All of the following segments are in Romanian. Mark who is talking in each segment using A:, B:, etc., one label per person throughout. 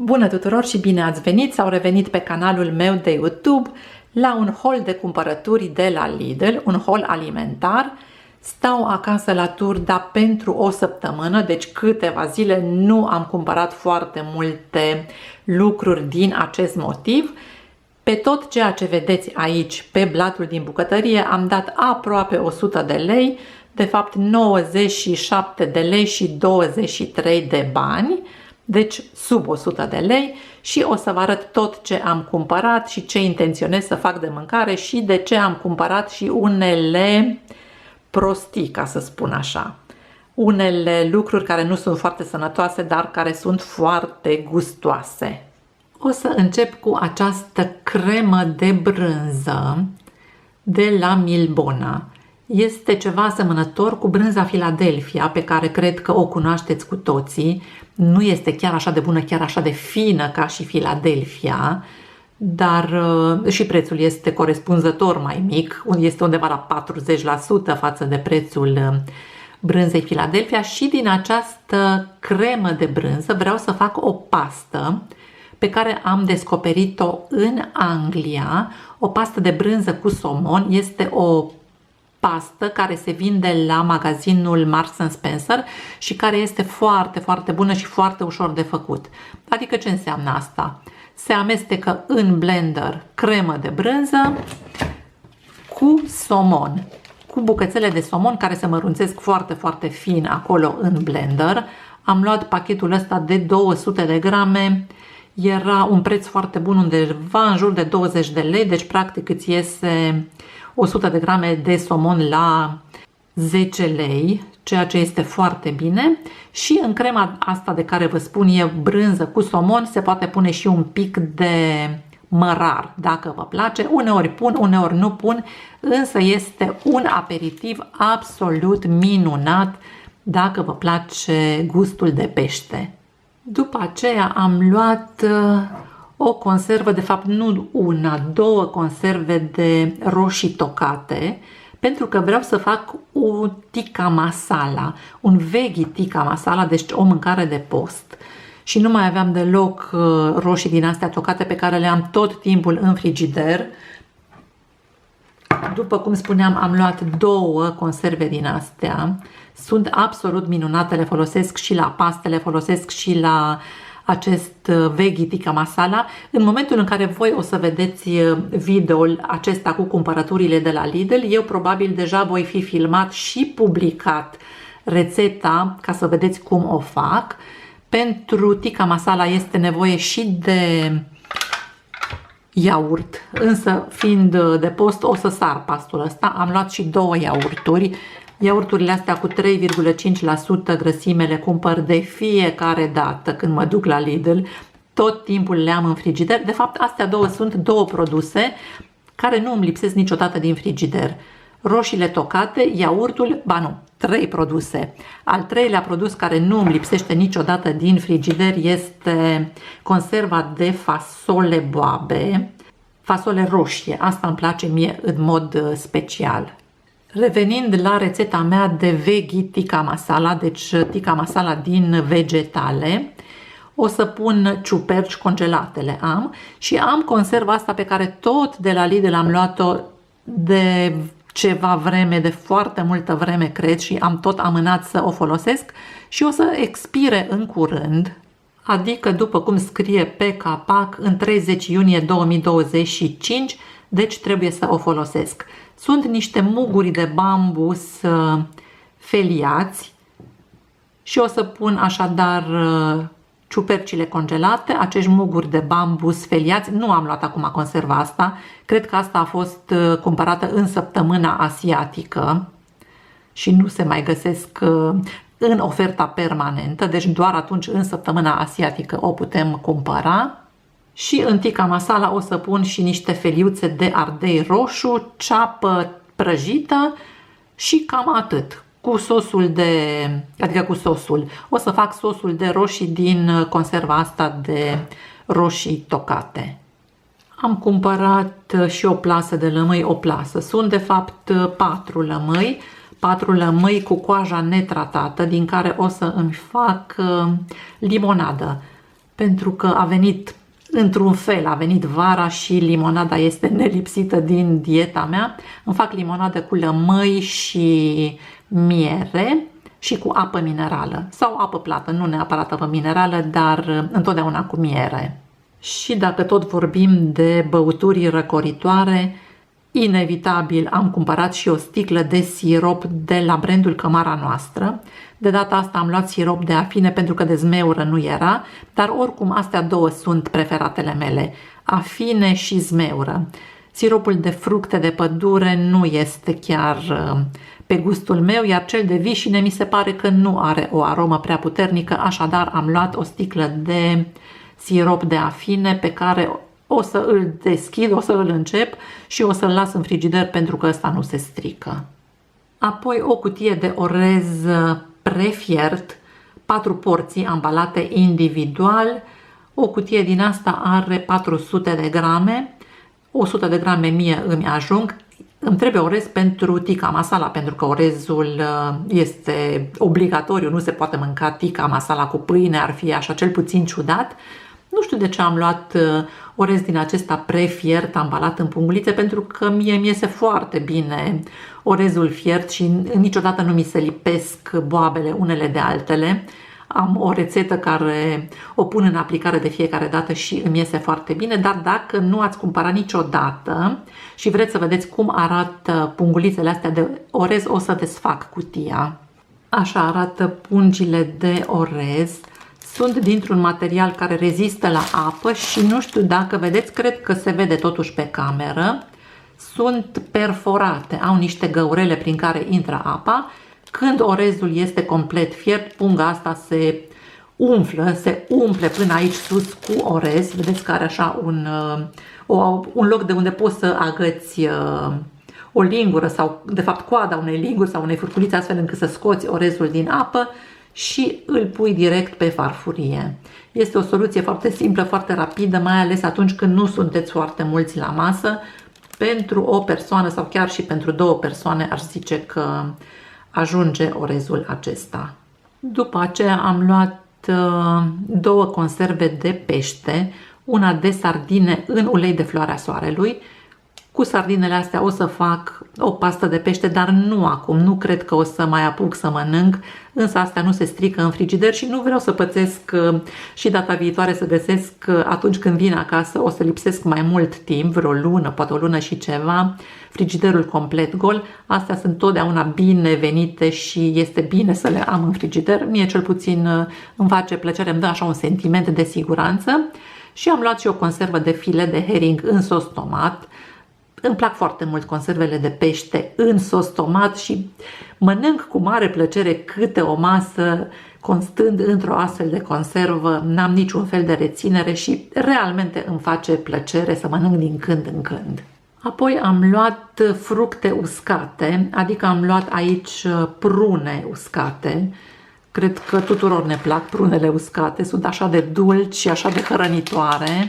A: Bună tuturor și bine ați venit sau revenit pe canalul meu de YouTube la un haul de cumpărături de la Lidl, un haul alimentar. Stau acasă la Turda pentru o săptămână, deci câteva zile nu am cumpărat foarte multe lucruri din acest motiv. Pe tot ceea ce vedeți aici pe blatul din bucătărie am dat aproape 100 de lei, de fapt 97 de lei și 23 de bani. Deci sub 100 de lei și o să vă arăt tot ce am cumpărat și ce intenționez să fac de mâncare și de ce am cumpărat și unele prostii, ca să spun așa. Unele lucruri care nu sunt foarte sănătoase, dar care sunt foarte gustoase. O să încep cu această cremă de brânză de la Milbona. Este ceva asemănător cu brânza Philadelphia, pe care cred că o cunoașteți cu toții. Nu este chiar așa de bună, chiar așa de fină ca și Philadelphia, dar și prețul este corespunzător mai mic, este undeva la 40% față de prețul brânzei Philadelphia. Și din această cremă de brânză vreau să fac o pastă pe care am descoperit-o în Anglia, o pastă de brânză cu somon. Este o pastă care se vinde la magazinul Marks & Spencer și care este foarte, foarte bună și foarte ușor de făcut. Adică ce înseamnă asta? Se amestecă în blender cremă de brânză cu somon, cu bucățele de somon care se mărunțesc foarte, foarte fin acolo în blender. Am luat pachetul ăsta de 200 de grame, era un preț foarte bun, undeva în jur de 20 de lei, deci practic îți iese 100 de grame de somon la 10 lei, ceea ce este foarte bine. Și în crema asta de care vă spun e brânză cu somon, se poate pune și un pic de mărar, dacă vă place. Uneori pun, uneori nu pun, însă este un aperitiv absolut minunat dacă vă place gustul de pește. După aceea am luat o conservă, de fapt nu una, două conserve de roșii tocate, pentru că vreau să fac o tikka masala, un veggie tikka masala, deci o mâncare de post. Și nu mai aveam deloc roșii din astea tocate pe care le am tot timpul în frigider. După cum spuneam, am luat două conserve din astea. Sunt absolut minunate, le folosesc și la paste, le folosesc și la acest veggie tikka masala. În momentul în care voi o să vedeți videoul acesta cu cumpărăturile de la Lidl, eu probabil deja voi fi filmat și publicat rețeta ca să vedeți cum o fac. Pentru tikka masala este nevoie și de iaurt, însă fiind de post o să sar pastul ăsta. Am luat și două iaurturi. Iaurturile astea cu 3,5% grăsime le cumpăr de fiecare dată când mă duc la Lidl. Tot timpul le am în frigider. De fapt, astea două sunt două produse care nu îmi lipsesc niciodată din frigider. Roșiile tocate, iaurtul, ba nu, 3 produse. Al treilea produs care nu îmi lipsește niciodată din frigider este conserva de fasole boabe, fasole roșie. Asta îmi place mie în mod special. Revenind la rețeta mea de veggie tikka masala, deci tikka masala din vegetale, o să pun ciuperci, congelatele am, și am conserva asta pe care tot de la Lidl am luat-o de ceva vreme, de foarte multă vreme cred, și am tot amânat să o folosesc și o să expire în curând, adică după cum scrie pe capac în 30 iunie 2025, deci trebuie să o folosesc. Sunt niște muguri de bambus feliați și o să pun așadar ciupercile congelate, acești muguri de bambus feliați. Nu am luat acum conserva asta, cred că asta a fost cumpărată în săptămâna asiatică și nu se mai găsesc în oferta permanentă, deci doar atunci în săptămâna asiatică o putem cumpăra. Și în tikka masala o să pun și niște feliuțe de ardei roșu, ceapă prăjită și cam atât. Cu sosul o să fac sosul de roșii din conserva asta de roșii tocate. Am cumpărat și o plasă de lămâi, o plasă. Sunt de fapt 4 lămâi cu coaja netratată, din care o să îmi fac limonadă. pentru că a venit într-un fel, a venit vara și limonada este nelipsită din dieta mea. Îmi fac limonadă cu lămâi și miere și cu apă minerală sau apă plată, nu neapărat apă minerală, dar întotdeauna cu miere. Și dacă tot vorbim de băuturi răcoritoare, inevitabil am cumpărat și o sticlă de sirop de la brandul Cămara Noastră. De data asta am luat sirop de afine pentru că de zmeură nu era, dar oricum astea două sunt preferatele mele, afine și zmeură. Siropul de fructe de pădure nu este chiar pe gustul meu, iar cel de vișine mi se pare că nu are o aromă prea puternică, așadar am luat o sticlă de sirop de afine pe care o să îl deschid, o să îl încep și o să-l las în frigider pentru că ăsta nu se strică. Apoi o cutie de orez prefiert, 4 porții ambalate individual. O cutie din asta are 400 de grame, 100 de grame mie îmi ajung. Îmi trebuie orez pentru tikka masala, pentru că orezul este obligatoriu, nu se poate mânca tikka masala cu pâine, ar fi așa cel puțin ciudat. Nu știu de ce am luat orez din acesta prefiert ambalat în pungulițe, pentru că mie mi iese foarte bine orezul fiert și niciodată nu mi se lipesc boabele unele de altele. Am o rețetă care o pun în aplicare de fiecare dată și îmi iese foarte bine, dar dacă nu ați cumpărat niciodată și vreți să vedeți cum arată pungulițele astea de orez, o să desfac cutia. Așa arată pungile de orez. Sunt dintr-un material care rezistă la apă și nu știu dacă vedeți, cred că se vede totuși pe cameră. Sunt perforate, au niște găurele prin care intră apa. Când orezul este complet fiert, punga asta se umflă, se umple până aici sus cu orez. Vedeți că are așa un loc de unde poți să agăți o lingură sau de fapt coada unei linguri sau unei furculițe, astfel încât să scoți orezul din apă și îl pui direct pe farfurie. Este o soluție foarte simplă, foarte rapidă, mai ales atunci când nu sunteți foarte mulți la masă. Pentru o persoană sau chiar și pentru 2 persoane aș zice că ajunge orezul acesta. După aceea am luat 2 conserve de pește, una de sardine în ulei de floarea soarelui. Cu sardinele astea o să fac o pastă de pește, dar nu acum, nu cred că o să mai apuc să mănânc, însă astea nu se strică în frigider și nu vreau să pățesc și data viitoare să găsesc atunci când vin acasă, o să lipsesc mai mult timp, vreo lună, poate o lună și ceva, frigiderul complet gol. Astea sunt totdeauna binevenite și este bine să le am în frigider. Mie cel puțin îmi face plăcere, îmi dă așa un sentiment de siguranță. Și am luat și o conservă de filet de herring în sos tomat. Îmi plac foarte mult conservele de pește în sos tomat și mănânc cu mare plăcere câte o masă constând într-o astfel de conservă. N-am niciun fel de reținere și realmente îmi face plăcere să mănânc din când în când. Apoi am luat fructe uscate, adică am luat aici prune uscate. Cred că tuturor ne plac prunele uscate, sunt așa de dulci și așa de hrănitoare.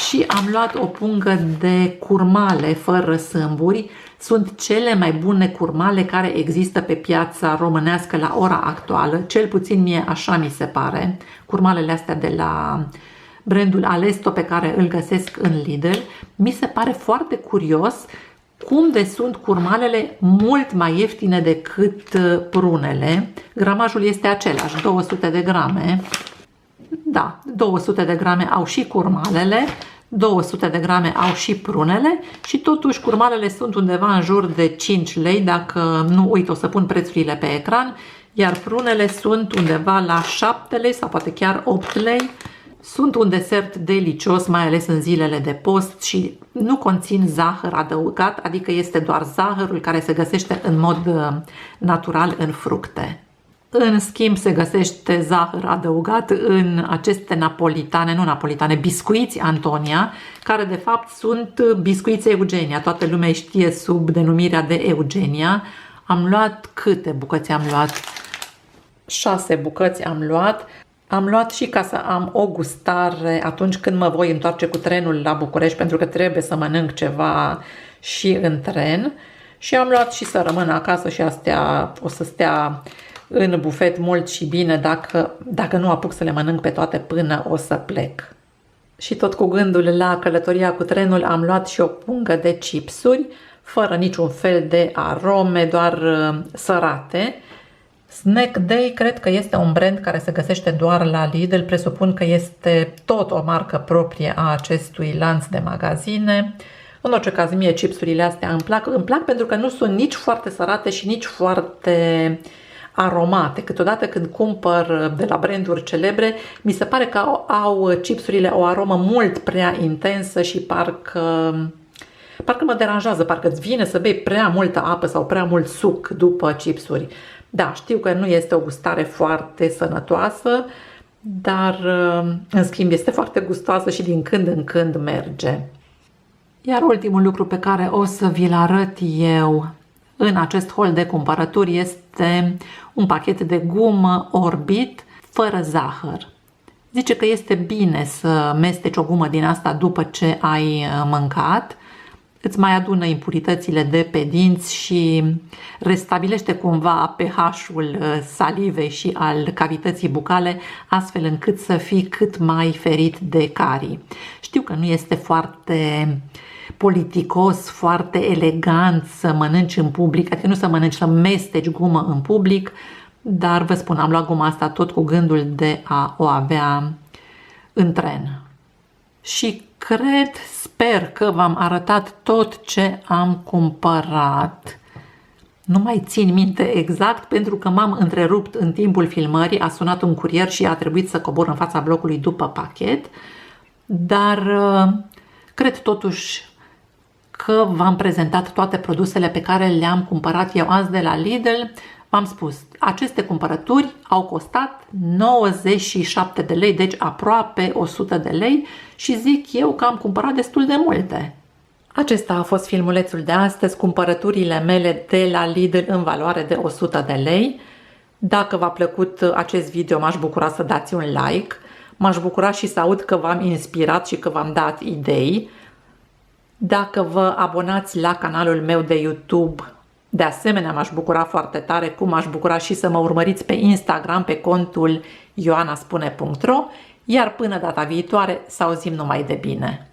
A: Și am luat o pungă de curmale fără sâmburi. Sunt cele mai bune curmale care există pe piața românească la ora actuală, cel puțin mie așa mi se pare. Curmalele astea de la brandul Alesto pe care îl găsesc în Lidl. Mi se pare foarte curios cum de sunt curmalele mult mai ieftine decât prunele. Gramajul este același, 200 de grame. Da, 200 de grame au și curmalele, 200 de grame au și prunele și totuși curmalele sunt undeva în jur de 5 lei, dacă nu uit o să pun prețurile pe ecran, iar prunele sunt undeva la 7 lei sau poate chiar 8 lei. Sunt un desert delicios, mai ales în zilele de post și nu conțin zahăr adăugat, adică este doar zahărul care se găsește în mod natural în fructe. În schimb, se găsește zahăr adăugat în aceste biscuiți Antonia, care de fapt sunt biscuiți Eugenia. Toată lumea știe sub denumirea de Eugenia. Am luat câte bucăți am luat? 6 bucăți am luat. Am luat și ca să am o gustare atunci când mă voi întoarce cu trenul la București, pentru că trebuie să mănânc ceva și în tren. Și am luat și să rămână acasă și astea o să stea în bufet mult și bine dacă nu apuc să le mănânc pe toate până o să plec. Și tot cu gândul la călătoria cu trenul am luat și o pungă de chipsuri, fără niciun fel de arome, doar sărate. Snack Day cred că este un brand care se găsește doar la Lidl, presupun că este tot o marcă proprie a acestui lanț de magazine. În orice caz, mie chipsurile astea îmi plac pentru că nu sunt nici foarte sărate și nici foarte aromate. Câteodată când cumpăr de la branduri celebre, mi se pare că au chipsurile o aromă mult prea intensă și parcă mă deranjează, parcă îți vine să bei prea multă apă sau prea mult suc după chipsuri. Da, știu că nu este o gustare foarte sănătoasă, dar în schimb este foarte gustoasă și din când în când merge. Iar ultimul lucru pe care o să vi-l arăt eu în acest hol de cumpărături este un pachet de gumă Orbit fără zahăr. Zice că este bine să mesteci o gumă din asta după ce ai mâncat. Îți mai adună impuritățile de pe dinți și restabilește cumva pH-ul salivei și al cavității bucale, astfel încât să fii cât mai ferit de carii. Știu că nu este foarte politicos, foarte elegant să mănânci în public, adică nu să mănânci, să mesteci gumă în public, dar vă spun, am luat guma asta tot cu gândul de a o avea în tren. Și sper că v-am arătat tot ce am cumpărat. Nu mai țin minte exact pentru că m-am întrerupt în timpul filmării, a sunat un curier și a trebuit să cobor în fața blocului după pachet, dar cred totuși că v-am prezentat toate produsele pe care le-am cumpărat eu azi de la Lidl. V-am spus, aceste cumpărături au costat 97 de lei, deci aproape 100 de lei și zic eu că am cumpărat destul de multe. Acesta a fost filmulețul de astăzi, cumpărăturile mele de la Lidl în valoare de 100 de lei. Dacă v-a plăcut acest video, m-aș bucura să dați un like, m-aș bucura și să aud că v-am inspirat și că v-am dat idei. Dacă vă abonați la canalul meu de YouTube, de asemenea m-aș bucura foarte tare, cum m-aș bucura și să mă urmăriți pe Instagram pe contul ioanaspune.ro, iar până data viitoare să auzim numai de bine.